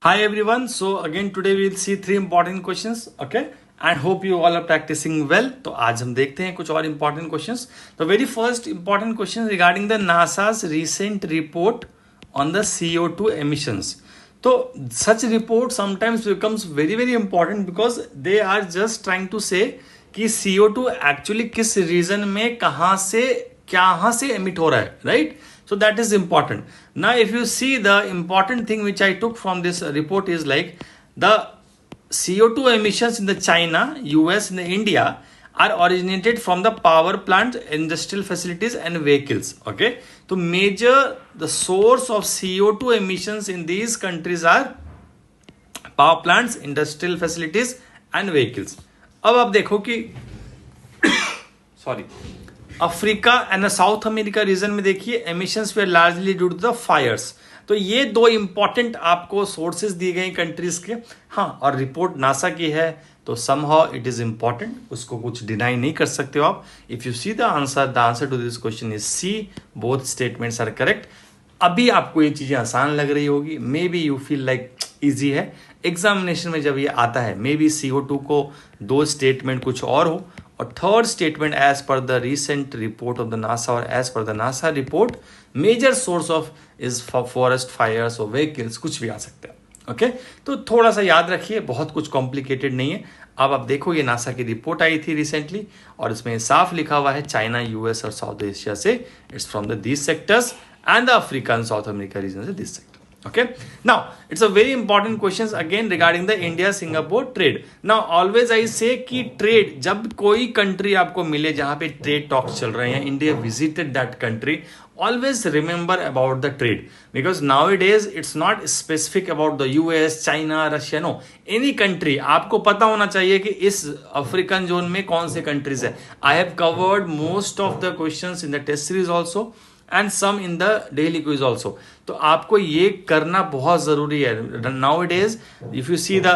Hi everyone. So again today we will see three important questions. Okay. And hope you all are practicing well. तो आज हम देखते हैं कुछ और important questions. The very first important question regarding the NASA's recent report on the CO2 emissions. So such report sometimes becomes very important because they are just trying to say कि CO2 actually किस region में कहाँ से emit हो रहा है, right? So that is important. Now if you see, the important thing which I took from this report is like the CO2 emissions in the China, US and India are originated from the power plant, industrial facilities and vehicles. Okay, so the source of CO2 emissions in these countries are power plants, industrial facilities and vehicles. अब आप देखो कि sorry, Africa and South America region में देखिए emissions were largely due to the fires. तो ये दो important आपको सोर्सेज दिए गए कंट्रीज के. हाँ, और रिपोर्ट नासा की है तो समहाउ इट इज इंपॉर्टेंट, उसको कुछ डिनाई नहीं कर सकते हो आप. If you see the answer to this question is C. Both statements are correct. अभी आपको ये चीजें आसान लग रही होगी, maybe you feel like easy है. एग्जामिनेशन में जब ये आता है मे बी CO2 को दो स्टेटमेंट कुछ और हो, और third statement as per the recent report of the NASA और as per the NASA report major source of is forest fires और व्हीकल्स, कुछ भी आ सकता है. ओके, तो थोड़ा सा याद रखिए, बहुत कुछ कॉम्प्लिकेटेड नहीं है. अब आप देखो ये नासा की रिपोर्ट आई थी रिसेंटली और इसमें साफ लिखा हुआ है चाइना, US और साउथ एशिया से it's from the these sectors and the Africa and South America regions in this sector. Okay, now it's a very important questions again regarding the India Singapore trade. Now always I say कि trade, जब कोई country आपको मिले जहां पे trade talks चल रहे हैं, India visited that country, always remember about the trade because nowadays it's not specific about the US, China, Russia, no, any country. आपको पता होना चाहिए कि इस अफ्रीकन जोन में कौन से countries है. I have covered most of the questions in the test series also and some in the daily quiz also. तो आपको ये करना बहुत जरूरी है. Nowadays if you see the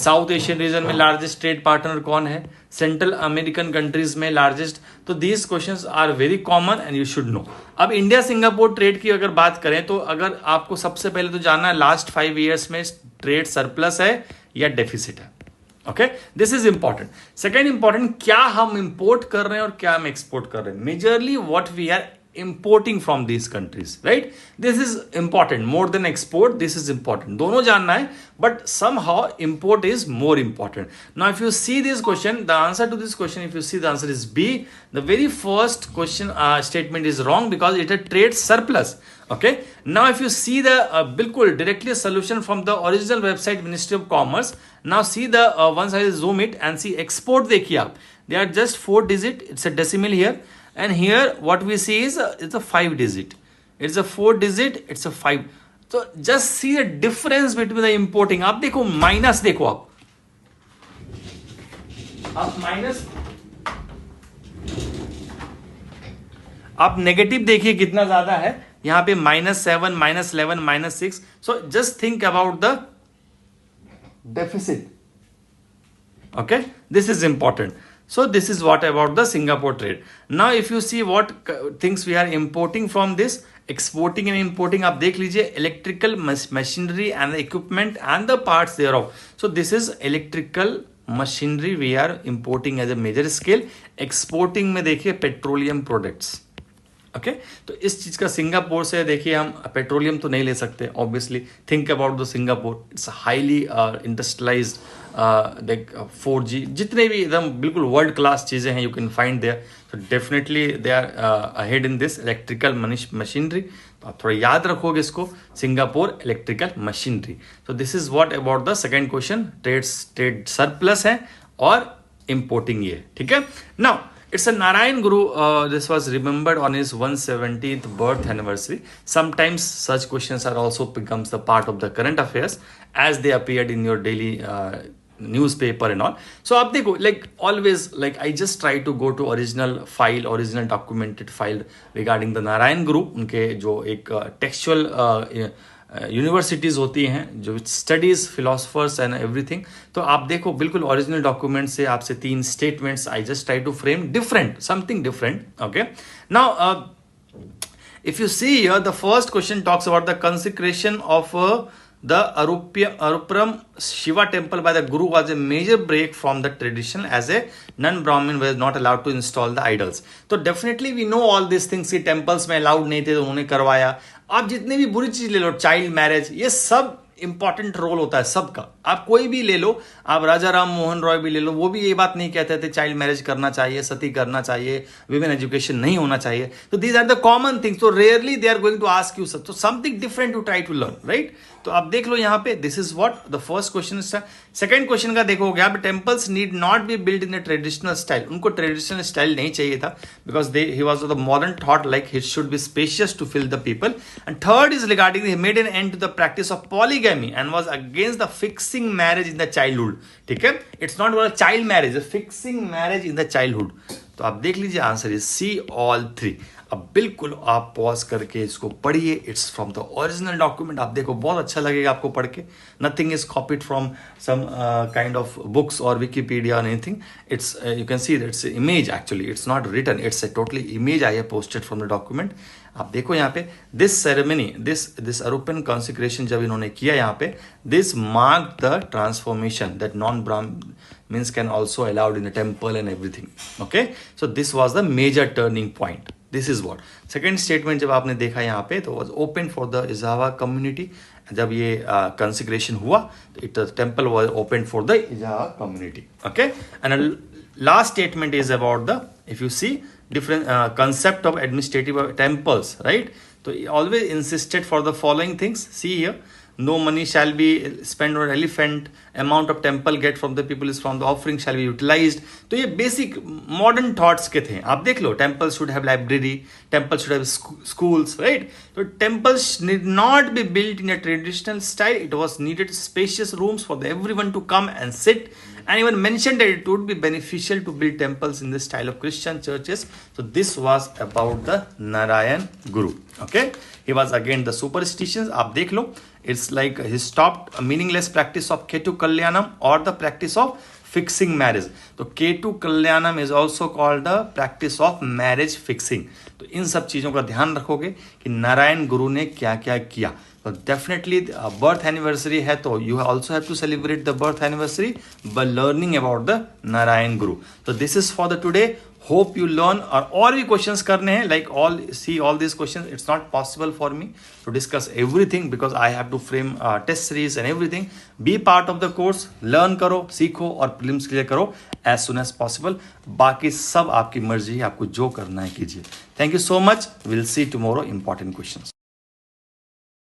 South Asian region में लार्जेस्ट ट्रेड पार्टनर कौन है, सेंट्रल अमेरिकन कंट्रीज में लार्जेस्ट, तो these questions are very common and you should know. अब इंडिया सिंगापुर ट्रेड की अगर बात करें तो अगर आपको सबसे पहले तो जानना है लास्ट 5 years में ट्रेड सरप्लस है या डेफिसिट है. Okay, this is important. Second important, क्या हम इंपोर्ट कर रहे हैं और क्या हम एक्सपोर्ट कर रहे हैं. Majorly what we are importing from these countries, right? This is important more than export. This is important, दोनों जानना है, but somehow import is more important. Now if you see this question, the answer to this question, if you see, the answer is B. The very first question statement is wrong because it is trade surplus. Okay, now if you see the बिल्कुल directly solution from the original website Ministry of Commerce. Now see the once I zoom it and see export, देखिए आप, they are just 4 digit, it's a decimal here. And here what we see is it's a 5 digit. It's a 4 digit, it's a 5. So just see the difference between the importing. आप देखो minus, देखो आप minus, आप negative देखिए कितना ज्यादा है यहां पे, -7, -11, -6. So just think about the deficit. Okay, this is important. So this is what about the Singapore trade. Now if you see what things we are importing from this, exporting and importing, आप देख लीजिए electrical machinery and the equipment and the parts thereof. So this is electrical machinery we are importing as a major scale. Exporting में देखिए petroleum products. Okay, तो इस चीज का Singapore से देखिए हम पेट्रोलियम तो नहीं ले सकते obviously. Think about the Singapore, it's highly industrialised, like 4G, जितने भी एकदम बिल्कुल वर्ल्ड क्लास चीजें हैं यू कैन फाइंड देयर. तो definitely they are ahead in this electrical machinery. तो आप थोड़ा याद रखोगे इसको, सिंगापुर इलेक्ट्रिकल मशीनरी. तो this is what about the second question. Trade surplus है और इंपोर्टिंग ये, ठीक है. Now it's a Narayan Guru. This was remembered on his 170th birth anniversary. Sometimes such questions are also becomes the part of the current affairs as they appeared in your daily newspaper and all. So आप देखो, like always, like I just try to go to original file, original documented file regarding the Narayan Guru. उनके जो एक textual universities होती हैं जो studies philosophers and everything. तो आप देखो बिल्कुल ओरिजिनल डॉक्यूमेंट से आपसे 3 statements I just try to frame different, something different. Okay, now if you see here, the first question talks about the consecration of the Arupuram Shiva temple by the Guru was a major break from the tradition, as a non-Brahmin was not allowed to install the idols. तो definitely we know all these things कि temples में allowed नहीं थे तो उन्होंने करवाया. आप जितने भी बुरी चीज ले लो, चाइल्ड मैरिज, ये सब इंपॉर्टेंट रोल होता है सबका. आप कोई भी ले लो, आप राजा राम मोहन रॉय भी ले लो, वो भी ये बात नहीं कहते थे चाइल्ड मैरिज करना चाहिए, सती करना चाहिए, विमेन एजुकेशन नहीं होना चाहिए. तो these are the common things. तो rarely they are going to ask you तो something different to try to learn, right. तो आप देख लो यहाँ पे, this is what the first question. Second question का देखो, यहाँ पे temples need not be build in the traditional style. उनको ट्रेडिशनल स्टाइल नहीं चाहिए था, because he was the modern thought like he should be spacious to fill the people. And third is regarding he made an end to the practice of polygamy and was against the fixing marriage in the childhood. ठीक है, it's not about child marriage, fixing marriage in the childhood. तो आप देख लीजिए, answer is C, all three. अब बिल्कुल आप pause करके इसको पढ़िए. It's from the original document. आप देखो, बहुत अच्छा लगेगा आपको पढ़ के. Nothing is copied from some kind of books और विकीपीडिया और anything. It's you can see that's image. Actually it's not written, it's a totally image I have posted from the document. आप देखो यहाँ पे, दिस सेरेमनी, दिस अरुपन consecration जब इन्होंने किया यहाँ पे, this mark the transformation that non Brahmins can also allowed in the temple and everything. Okay, so this was the major turning point. This is what second statement जब आपने देखा यहाँ पे, तो was open for the Izhava community. जब ये consecration हुआ, तो the temple was open for the Izhava community. Okay, and last statement is about the, if you see, different concept of administrative temples, right? So he always insisted for the following things. See here, no money shall be spent on elephant, amount of temple get from the people is from the offering shall be utilized. तो ये basic modern thoughts के थे. आप देख लो, temple should have library, temple should have schools, right? So temples need not be built in a traditional style. It was needed spacious rooms for everyone to come and sit, and even mentioned that it would be beneficial to build temples in the style of Christian churches. So this was about the Narayan Guru. Okay, he was again the superstitions. आप देख लो, it's like he stopped a meaningless practice of Ketu Kalyanam or the practice of fixing marriage. तो Ketu Kalyanam is also called the practice of marriage fixing. तो इन सब चीजों का ध्यान रखोगे कि नारायण गुरु ने क्या क्या किया. तो डेफिनेटली बर्थ एनिवर्सरी है, तो you also have to celebrate the birth anniversary by learning about the Narayana Guru. तो this is for the today. Hope you learn. और भी क्वेश्चंस करने हैं, like all see all this questions. It's not possible for me to discuss everything because I have to frame test series and everything. Be part of the course, learn करो, सीखो और prelims clear करो as soon as possible. बाकी सब आपकी मर्जी है, आपको जो करना है कीजिए. Thank you so much. Will see tomorrow important questions.